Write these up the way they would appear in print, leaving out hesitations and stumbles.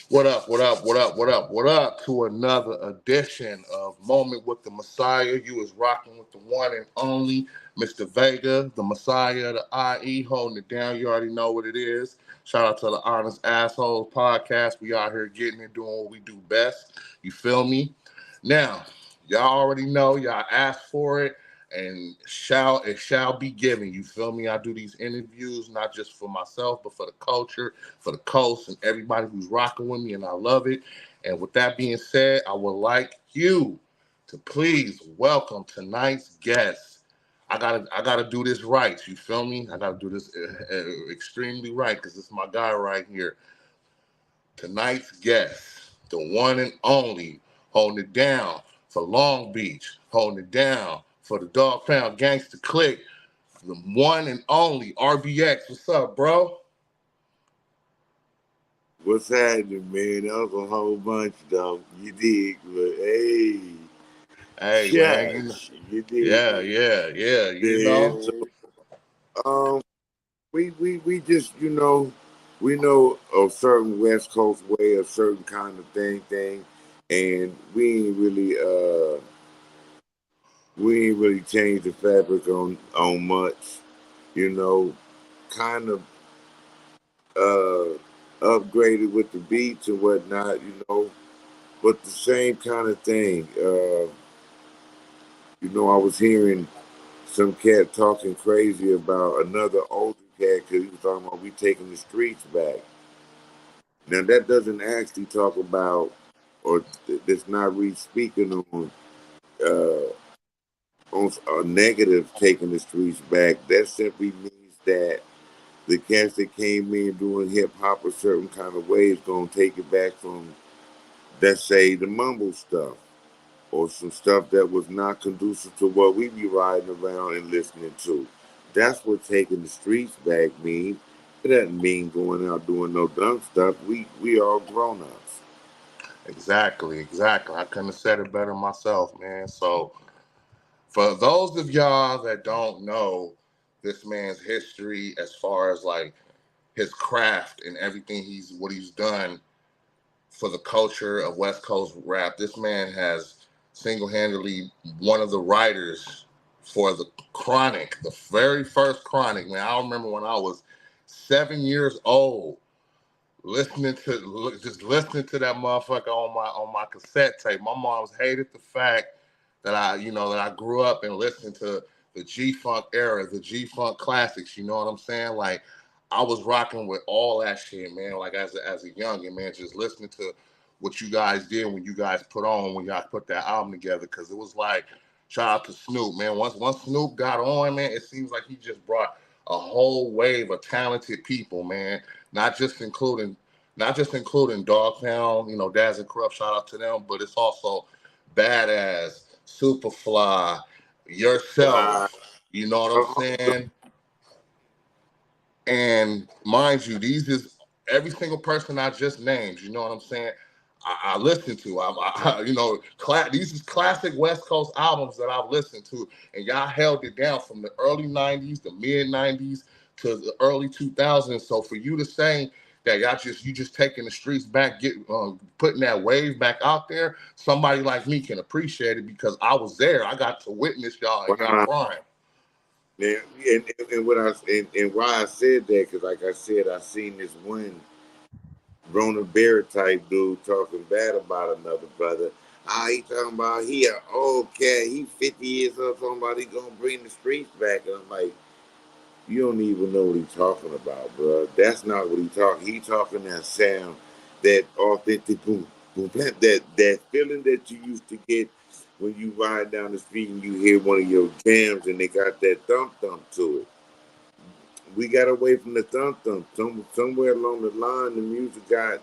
What up, what up, what up, what up, what up to another edition of Moment with the Messiah. You is rocking with the one and only Mr. Vega, the Messiah, the IE, holding it down. You already know what it is. Shout out to the Honest Assholes podcast. We out here getting it, doing what we do best. You feel me? Now, y'all already know, y'all asked for it, and it shall be given. You feel me? I do these interviews not just for myself, but for the culture, for the coast, and everybody who's rocking with me, and I love it. And with that being said, I would like you to please welcome tonight's guest. I gotta do this right. You feel me? I gotta do this extremely right because it's my guy right here. Tonight's guest, the one and only, holding it down for Long Beach, holding it down for the Dog Pound Gangster Clique, the one and only RBX. What's up, bro? What's happening, man? That was a whole bunch, though. You dig, but hey, Hey, man. shucks, you dig, Yeah, yeah, yeah. man. So, um, we just, we know a certain West Coast way, a certain kind of thing, and we ain't really changed the fabric on much, you know, kind of uh upgraded with the beats and whatnot, but the same kind of thing. I was hearing some cat talking crazy about another older cat because he was talking about we taking the streets back. Now that doesn't actually talk about, or that's not really speaking uh, on a negative taking the streets back. That simply means that the cats that came in doing hip hop a certain kind of way is gonna take it back from, let's say, the mumble stuff, or some stuff that was not conducive to what we be riding around and listening to. That's what taking the streets back mean. It doesn't mean going out doing no dumb stuff. We all grown ups. Exactly, exactly. I couldn't have said it better myself, man. So, for those of y'all that don't know this man's history as far as like his craft and everything he's done for the culture of West Coast rap. This man has single-handedly one of the writers for the Chronic, the very first Chronic. Man, I remember when I was 7 years old, just listening to that motherfucker on my cassette tape. My mom's hated the fact that I grew up and listened to the G Funk era, the G Funk classics. You know what I'm saying? Like I was rocking with all that shit, man. Like as a youngin, man, just listening to what you guys did when you guys when you guys put that album together, because it was like shout out to Snoop, man. Once Snoop got on, man, it seems like he just brought a whole wave of talented people, man. Not just including not just including Dog Pound, Daz and Corrupt, shout out to them, but it's also Badass, Superfly, Uh, yourself. You know what I'm uh, saying? And mind you, these is every single person I just named. You know what I'm saying? I listen to. These is classic West Coast albums that I've listened to, and y'all held it down from the early '90s, the mid '90s to the early 2000s. So for you to say that you just taking the streets back, putting that wave back out there, somebody like me can appreciate it because I was there. I got to witness y'all in y'all wow. prime. And why I said that, because like I said, I seen this one Rona Bear type dude talking bad about another brother. He talking about he an old cat, he 50 years old, talking about he gonna bring the streets back. And I'm like, you don't even know what he's talking about, bro. That's not what he talking. He talking that sound, that authentic boom, boom, that feeling that you used to get when you ride down the street and you hear one of your jams and they got that thump thump to it. We got away from the thump thump. Somewhere along the line, the music got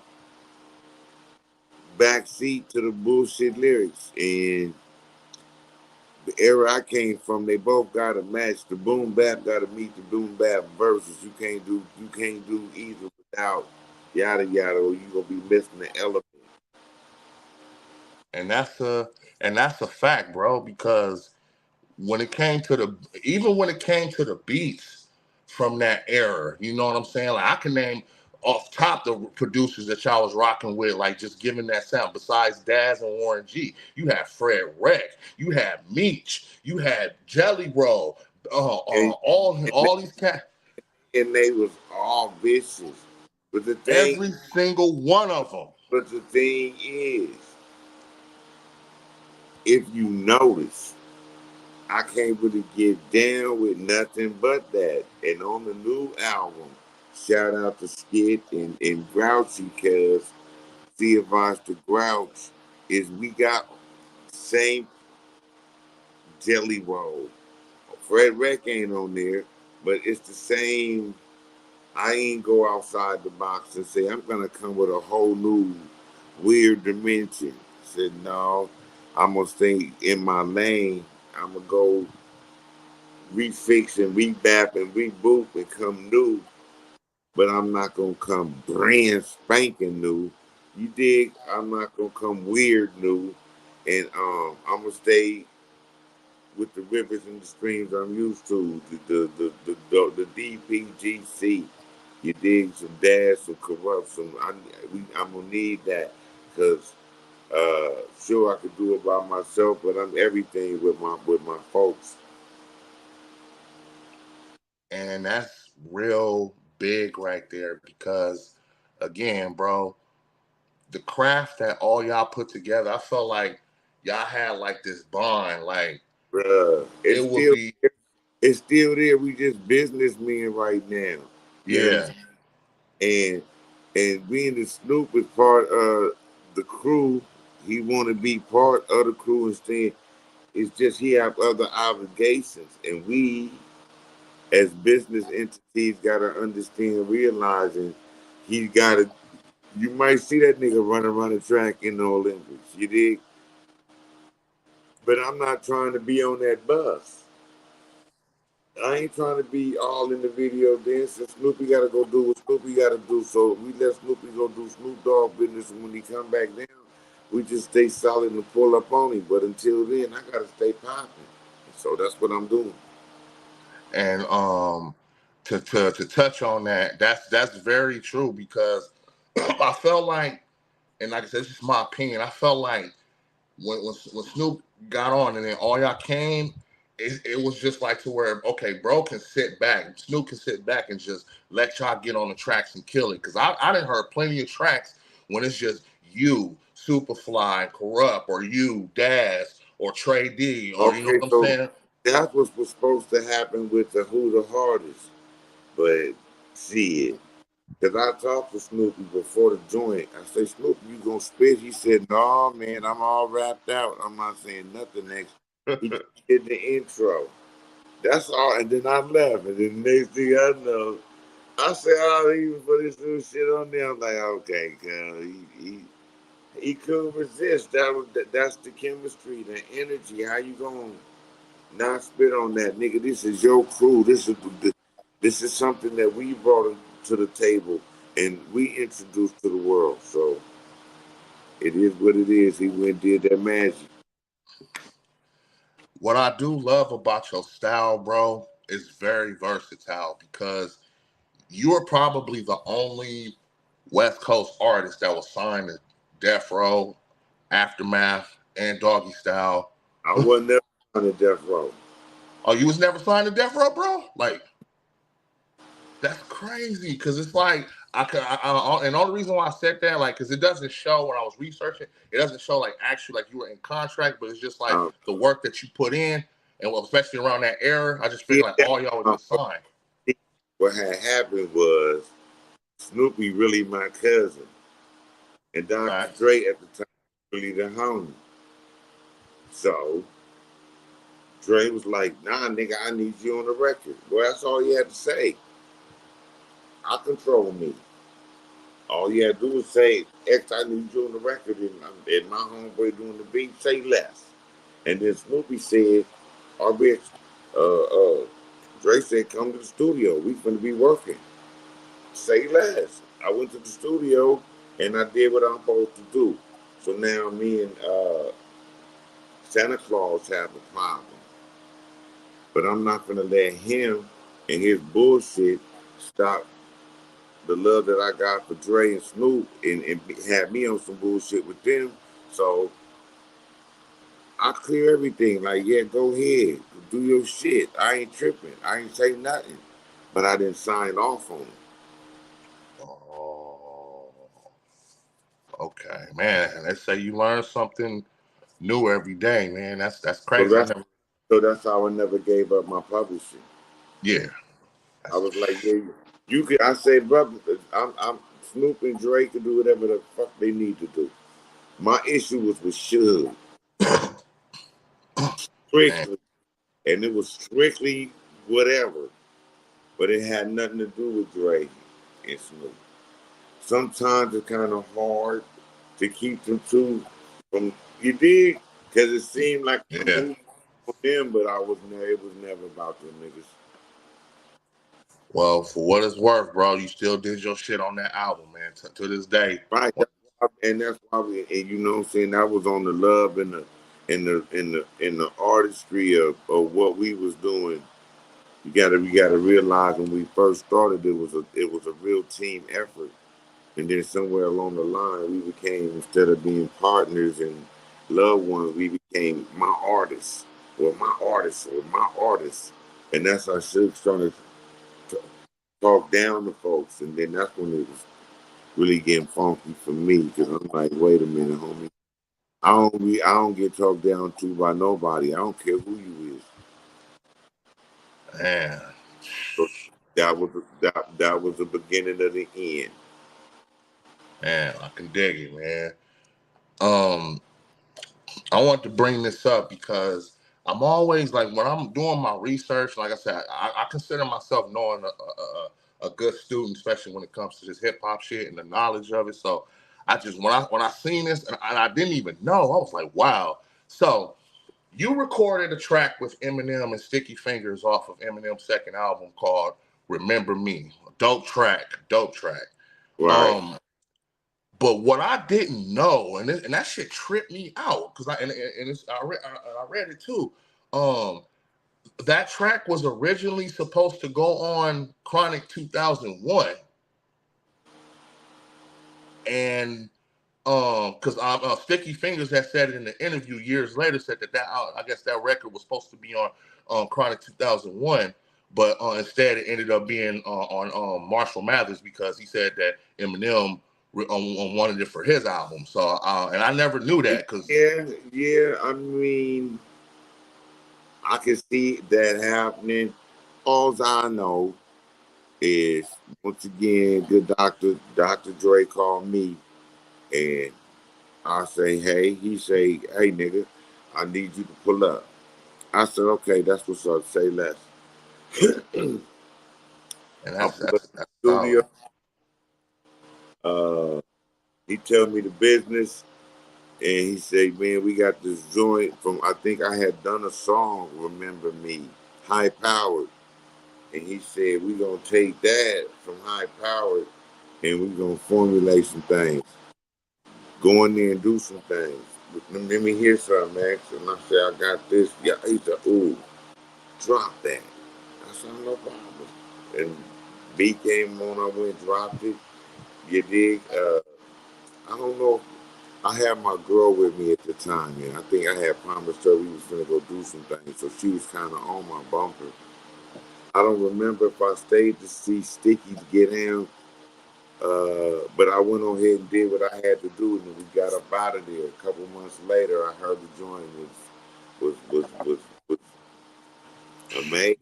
backseat to the bullshit lyrics. And the era I came from, they both got to match. The boom bap got to meet the boom bap verses. You can't do either without yada yada, or you gonna be missing the element. And that's a fact, bro, because when it came to even when it came to the beats from that era, you know what I'm saying? Like I can name off top the producers that y'all was rocking with, like just giving that sound. Besides Daz and Warren G, you had Fred Wreck, you had Meech, you had Jelly Roll, and, all these cats, and they was all vicious. But every single one of them. but the thing is, if you notice, I can't really get down with nothing but that. And on the new album, shout out to Skid and Grouchy, because the advice to Grouch is we got same Jelly Roll. Fred Wreck ain't on there, but it's the same. I ain't go outside the box and say I'm gonna come with a whole new weird dimension. I said no, I'm gonna stay in my lane. I'm gonna go refix and rebap and reboot and come new, but I'm not gonna come brand spanking new. You dig? I'm not gonna come weird new, and I'm gonna stay with the rivers and the streams I'm used to. The DPGC. You dig? Some dash, some corrupt, I'm gonna need that because sure I could do it by myself, but I'm everything with my folks. And that's real big right there because, again, bro, the craft that all y'all put together, I felt like y'all had like this bond. Like, Bruh, it would be. it's still there. We just businessmen right now. You Yeah. understand? And being the Snoop is part of the crew, he want to be part of the crew instead. It's just he have other obligations, and we as business entities gotta understand, realizing he gotta. You might see that nigga run around the track in the Olympics. You dig? But I'm not trying to be on that bus. I ain't trying to be all in the video dancing. Snoopy got to go do what Snoopy got to do. So we let Snoopy go do Snoop Dogg business. And when he come back down, we just stay solid and pull up on him. But until then, I got to stay popping. So that's what I'm doing. And to touch on that, that's very true because I felt like, and like I said, this is my opinion. I felt like when Snoop got on and then all y'all came, it was just like to where, okay, bro can sit back, Snoop can sit back and just let y'all get on the tracks and kill it. Because I done heard plenty of tracks when it's just you, Superfly, Corrupt, or you, Daz, or Trey D, or you know Okay, what I'm so saying? that's what was supposed to happen with the Who the Hardest. But see it. Because I talked to Snoopy before the joint. I say, Snoopy, you gonna spit? He said, no, man, I'm all wrapped out. I'm not saying nothing next. He did the intro. That's all. And then I left. And then the next thing I know, I said, oh, he put this new shit on there. I'm like, okay, cuz he couldn't resist. That's the chemistry, the energy. How you gonna not spit on that, nigga? This is your crew. This is something that we brought to the table and we introduced to the world. So it is what it is. He went and did that magic. What I do love about your style, bro, is very versatile because you are probably the only West Coast artist that was signed to Death Row, Aftermath, and Doggy Style. I wasn't never on the death row. Oh, you was never signed to Death Row, bro? Like, that's crazy because it's like and the only reason why I said that, like, because it doesn't show when I was researching, it doesn't show like actually like you were in contract, but it's just like the work that you put in, and especially around that era, I just figured like all y'all would get signed. What had happened was Snoopy really my cousin, and Dr. Dre at the time really the homie. So Dre was like, nah, nigga, I need you on the record. Well, that's all you had to say. I control me. All you had to do was say, X, I need you on the record, and my homeboy doing the beat, say less. And then Snoopy said, RBX, Dre said, come to the studio. We finna be working. Say less. I went to the studio and I did what I'm supposed to do. So now me and Santa Claus have a problem. But I'm not gonna let him and his bullshit stop the love that I got for Dre and Snoop and had me on some bullshit with them. So I clear everything. Like, yeah, go ahead. Do your shit. I ain't tripping. I ain't say nothing. But I didn't sign off on it. Oh, okay, man. Let's say you learn something new every day, man. That's crazy. So that's how I never gave up my publishing. Yeah. I was like, yeah, you can. I say, brother, I'm Snoop and Drake can do whatever the fuck they need to do. My issue was with Suge. Strictly. And it was strictly whatever. But it had nothing to do with Drake and Snoop. Sometimes it's kind of hard to keep them two from, you dig? Because it seemed like I moved on them, but it was never about them niggas. Well, for what it's worth, bro, you still did your shit on that album, man. To this day, right? And that's why and you know what I'm saying, that was on the love and the artistry of what we was doing. We gotta realize when we first started, it was a real team effort, and then somewhere along the line, we became, instead of being partners and loved ones, we became my artists, or my artists, or my artists, and that's how shit started to talk down to folks, and then that's when it was really getting funky for me, because I'm like, wait a minute, homie, I don't get talked down to by nobody. I don't care who you is. Man. So that was the beginning of the end. Man, I can dig it, man. I want to bring this up because I'm always like, when I'm doing my research, like I said, I consider myself knowing a good student, especially when it comes to this hip hop shit and the knowledge of it. So I just, when I seen this and I didn't even know, I was like, wow. So you recorded a track with Eminem and Sticky Fingers off of Eminem's second album called Remember Me. Dope track. Right. But what I didn't know, and that shit tripped me out, because I read it too. That track was originally supposed to go on Chronic 2001, and because Sticky Fingers had said it in the interview years later, said that I guess that record was supposed to be on Chronic 2001, but instead it ended up being on Marshall Mathers, because he said that Eminem wanted it for his album. So and I never knew that, because yeah. I mean, I can see that happening. All I know is, once again, good Dr. Dre called me, and I say, hey, he say, hey, nigga, I need you to pull up. I said, okay, that's what's up. Say less. and that's studio. He tell me the business, and he said, man, we got this joint from, I think I had done a song, Remember Me, High Powered. And he said, we going to take that from High Powered, and we going to formulate some things. Go in there and do some things. Let me hear something, Max. And I said, I got this. Yeah, he said, ooh, drop that. I said, no problem. And B came on, I went, dropped it. You dig? I don't know. I had my girl with me at the time, and I think I had promised her we was gonna go do some things, so she was kind of on my bumper. I don't remember if I stayed to see Sticky to get him, but I went on ahead and did what I had to do, and we got up out of there. A couple months later, I heard the joint was amazing.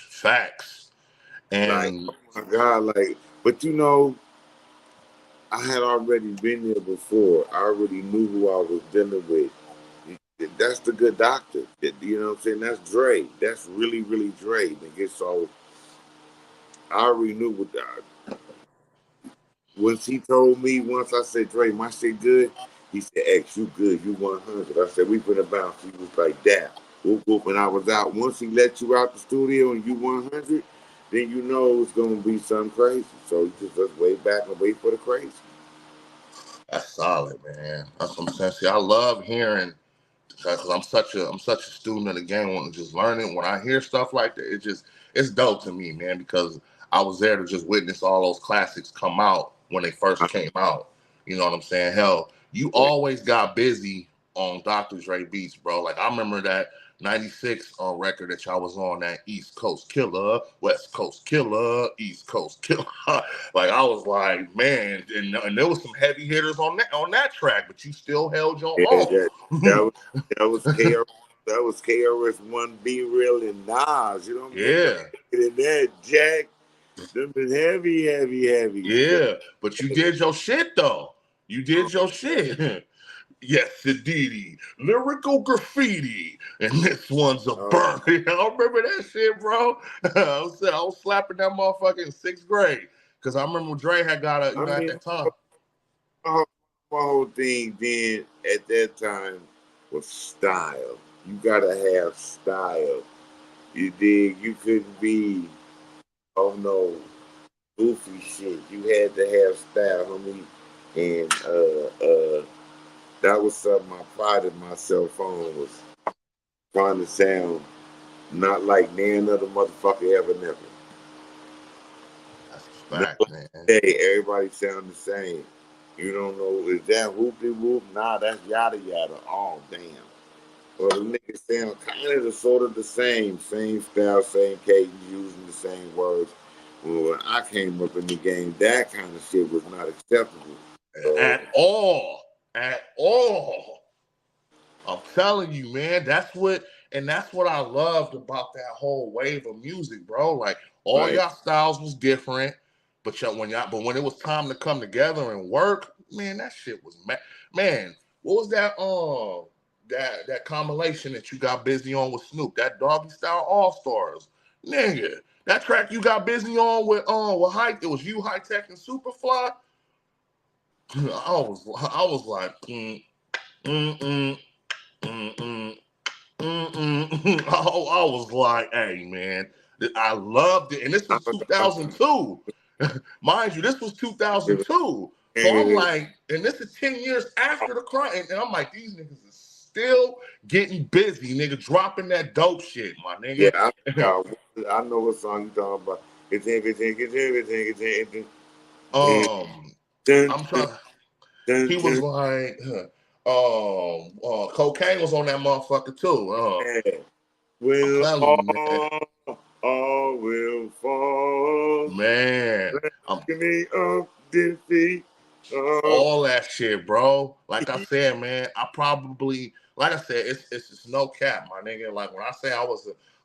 Facts. And like, oh my God, like, but you know, I had already been there before. I already knew who I was dealing with. That's the good doctor. You know what I'm saying? That's Dre. That's really, really Dre, nigga. So I already knew what that. Once he told me, once I said, Dre, my shit good, he said, X, you good, you 100. I said, we finna bounce. He was like that. Whoop, whoop, and I was out. Once he let you out the studio and you 100, then you know it's gonna be something crazy. So you just wait back and wait for the crazy. That's solid, man. That's what I'm saying. See, I love hearing, because I'm such a student of the game, wanting to just learn it. When I hear stuff like that, it's dope to me, man, because I was there to just witness all those classics come out when they first came out. You know what I'm saying? Hell, you always got busy on Dr. Dre beats, bro. Like I remember that 96 record that y'all was on, that East Coast Killer, West Coast Killer, East Coast Killer. Like I was like, man, and there was some heavy hitters on that track, but you still held your own. That was KR, that was KRS-One, Be Real, and Nas. You don't get Yeah. in that, Jack. Them been heavy. Yeah, but you did your shit though. You did your shit. Yes, indeedy. Lyrical graffiti. And this one's a burn. I remember that shit, bro. I was slapping that motherfucker in 6th grade. Because I remember Dre had got at that time. My whole thing then at that time was style. You gotta have style. You dig? You couldn't be, oh no, goofy shit. You had to have style, homie. And that was something I prided myself on, was trying to sound not like none other motherfucker ever never. That's a fact, man. Hey, everybody sound the same. You don't know, is that whoop-de-whoop? Nah, that's yada-yada. Oh, damn. Well, the niggas sound kind of sort of the same style, same cadence, using the same words. Well, when I came up in the game, that kind of shit was not acceptable. At all. I'm telling you, man, that's what I loved about that whole wave of music, bro. Like all y'all styles was different, but when it was time to come together and work, man, that shit was man. What was that that compilation that you got busy on with Snoop? That Doggy Style All Stars, nigga. That track you got busy on with it was you, High Tech, and Superfly. I was like, I was like, hey man, I loved it, and this was 2002. Mind you, this was 2002. So I'm like, and this is 10 years after the crime, and I'm like, these niggas is still getting busy, nigga, dropping that dope shit, my nigga. Yeah, I know what song you talking about. It's everything. I'm trying. He was like, cocaine was on that motherfucker too. All will fall. Man, Me up defeat. All that shit, bro. Like I said, man, like I said, it's just no cap, my nigga. Like when I say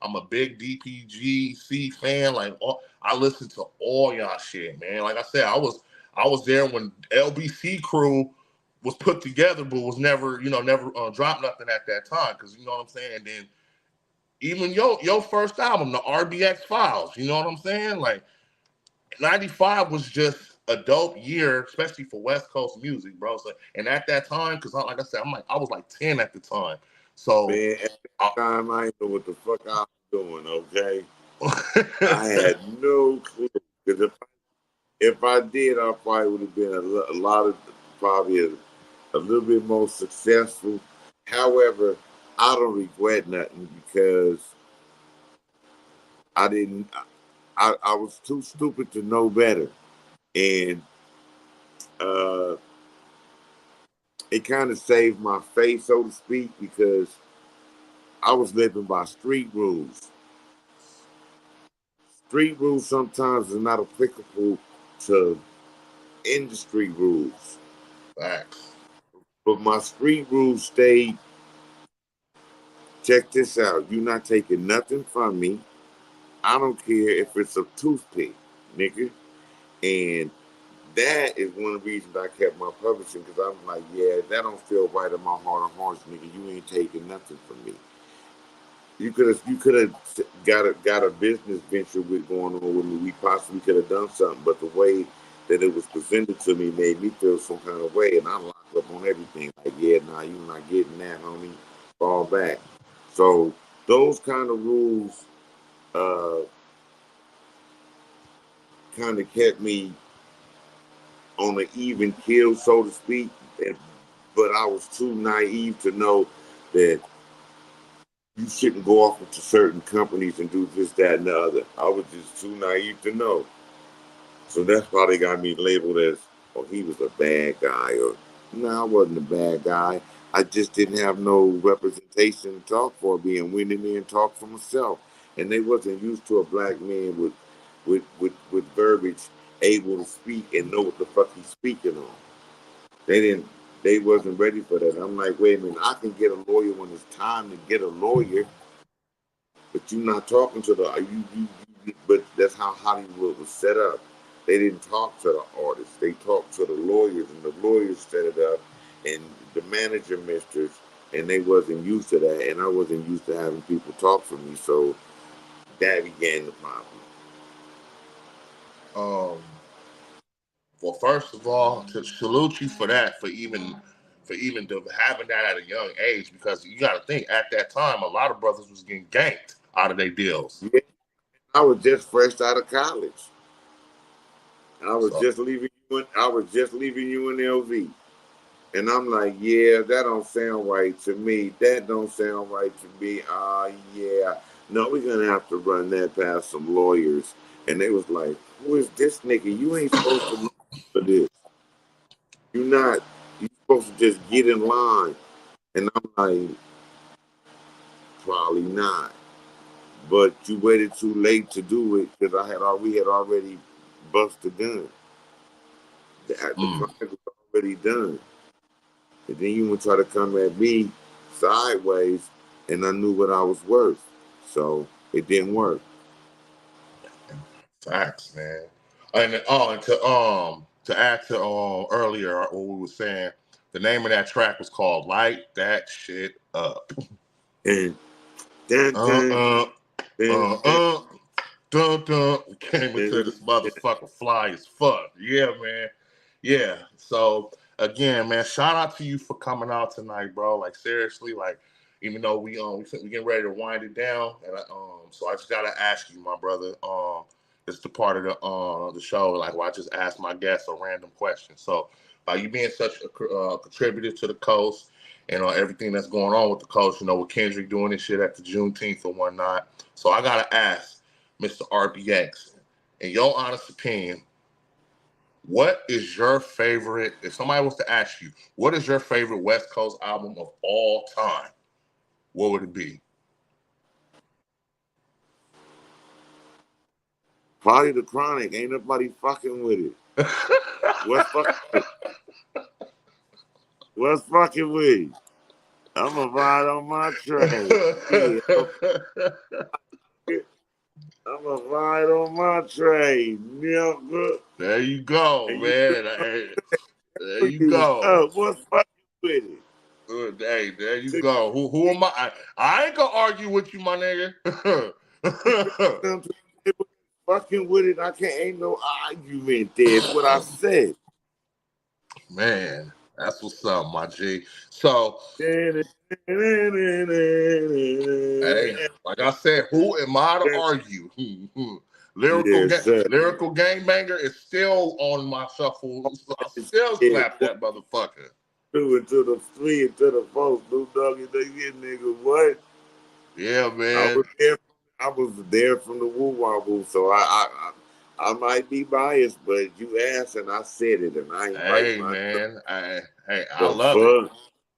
I'm a big DPGC fan. Like I listen to all y'all shit, man. Like I said, I was there when LBC crew was put together, but was never dropped nothing at that time. Because you know what I'm saying. And then even your first album, the RBX Files, you know what I'm saying? Like 95 was just a dope year, especially for West Coast music, bro. So, and at that time, because like I said, I was like 10 at the time. So man, at that time, I didn't know what the fuck I was doing. Okay, I had no clue. Because if I did, I probably would have been a lot of probably a little bit more successful. However, I don't regret nothing because I didn't. I was too stupid to know better, and it kind of saved my face, so to speak, because I was living by street rules. Street rules sometimes are not applicable to industry rules. Facts. But my street rules stayed. Check this out. You're not taking nothing from me. I don't care if it's a toothpick, nigga. And that is one of the reasons I kept my publishing, because I'm like, yeah, that don't feel right in my heart of hearts, nigga. You ain't taking nothing from me. You could have got a business venture with going on with me. We possibly could have done something, but the way that it was presented to me made me feel some kind of way, and I locked up on everything. Like, yeah, nah, you're not getting that, homie. Fall back. So those kind of rules kind of kept me on an even keel, so to speak. But I was too naive to know that you shouldn't go off into certain companies and do this, that, and the other. I was just too naive to know. So that's why they got me labeled as, oh, he was a bad guy, or no, I wasn't a bad guy. I just didn't have no representation to talk for me and went in there and talked for myself. And they wasn't used to a black man with verbiage able to speak and know what the fuck he's speaking on. They wasn't ready for that. I'm like, wait a minute, I can get a lawyer when it's time to get a lawyer, but you're not talking to the but that's how Hollywood was set up. They didn't talk to the artists. They talked to the lawyers, and the lawyers set it up, and the manager misters, and they wasn't used to that, and I wasn't used to having people talk for me, so that began the problem. Well, first of all, to salute you for that, for even having that at a young age, because you got to think at that time, a lot of brothers was getting ganked out of their deals. Yeah, I was just fresh out of college. I was just leaving UNLV. And I'm like, yeah, that don't sound right to me. That don't sound right to me. Yeah. No, we're going to have to run that past some lawyers. And they was like, who is this nigga? You ain't supposed to look for this. You're not. You're supposed to just get in line. And I'm like, probably not. But you waited too late to do it because we had already busted done. The crime was already done. And then you would try to come at me sideways, and I knew what I was worth. So it didn't work. Facts, man. And to add to earlier what we were saying, the name of that track was called "Light That Shit Up." And dun, dun, Dun dun. Came into this motherfucker fly as fuck. Yeah, man. Yeah. So again, man, shout out to you for coming out tonight, bro. Like seriously, like even though we getting ready to wind it down, and so I just gotta ask you, my brother. It's the part of the show, like where I just ask my guests a random question. So by you being such a contributor to the coast and everything that's going on with the coast, with Kendrick doing this shit at the Juneteenth and whatnot. So I gotta ask Mr. RBX, in your honest opinion, what is your favorite? If somebody was to ask you, what is your favorite West Coast album of all time? What would it be? Probably The Chronic. Ain't nobody fucking with it. What's fucking with it? What's fucking with it? I'm going to ride on my train. I'm going to ride on my train. There you go, man. There you go. What's fucking with it? Hey, there you go. Who am I? I ain't gonna argue with you, my nigga. Fucking with it, ain't no argument there. It's what I said. Man, that's what's up, my G. So, hey, like I said, who am I to argue? Lyrical Gangbanger is still on my shuffle. So I still slap that motherfucker. 2 into the 3 into the 4. Snoop Dogg, nigga, what? Yeah, man. I was there from the woo wobble, so I might be biased, but you asked and I said it, and I ain't hey, man. I love it.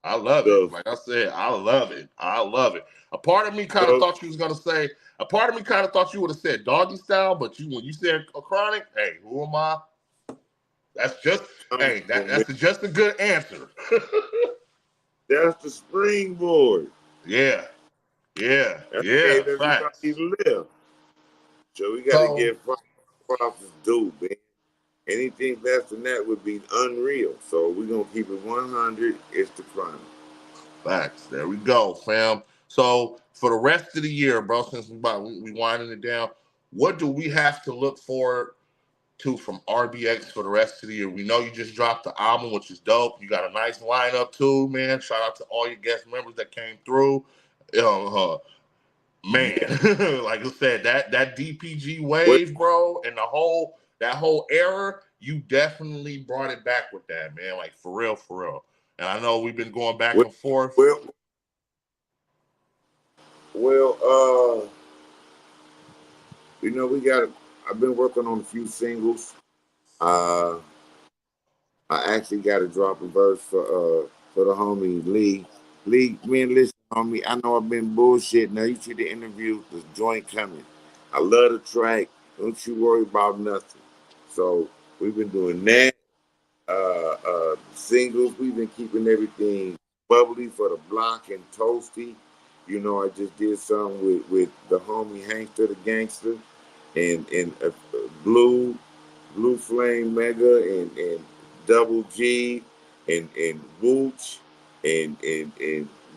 I love it. Like I said, I love it. I love it. A part of me kind of thought you was gonna say. A part of me kind of thought you would have said doggy style, but when you said a chronic, hey, who am I? That's just that's just a good answer. That's the springboard. Yeah. That's everybody live. So we got to get props due, man. Anything less than that would be unreal. So we're gonna keep it 100. It's the crime. Facts. There we go, fam. So for the rest of the year, bro, since we winding it down, what do we have to look forward to from RBX for the rest of the year? We know you just dropped the album, which is dope. You got a nice lineup too, man. Shout out to all your guest members that came through. Man, like I said, that DPG wave, bro, and that whole era, you definitely brought it back with that, man. Like for real, for real. And I know we've been going back and forth. I've been working on a few singles. I actually got to drop a verse for the homie Lee. Lee, man, listen, homie. I know I've been bullshit. Now you see the interview, the joint coming. I love the track. Don't you worry about nothing. So we've been doing that. Singles. We've been keeping everything bubbly for the block and toasty. You know, I just did something with the homie Hankster the Gangster and Blue Flame Mega and Double G and Wooch and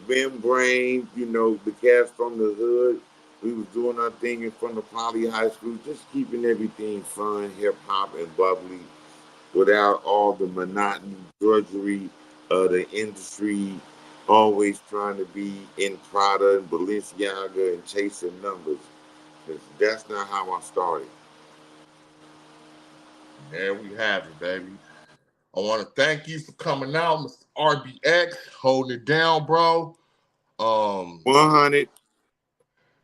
Membrane, you know, the cats from the hood. We was doing our thing in front of Poly High School, just keeping everything fun, hip hop and bubbly without all the monotony, drudgery of the industry, always trying to be in Prada and Balenciaga and chasing numbers. 'Cause that's not how I started. There we have it, baby. I want to thank you for coming out, Mr. RBX, holding it down, bro. 100.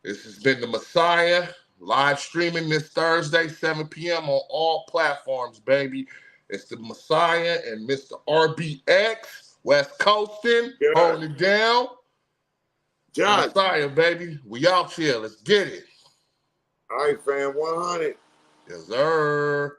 This has been the Messiah, live streaming this Thursday, 7 p.m. on all platforms, baby. It's the Messiah and Mr. RBX, West Coasting, Yeah. holding it down. The Josh. Messiah, baby. We out here. Let's get it. All right, fam, 100. Yes, sir.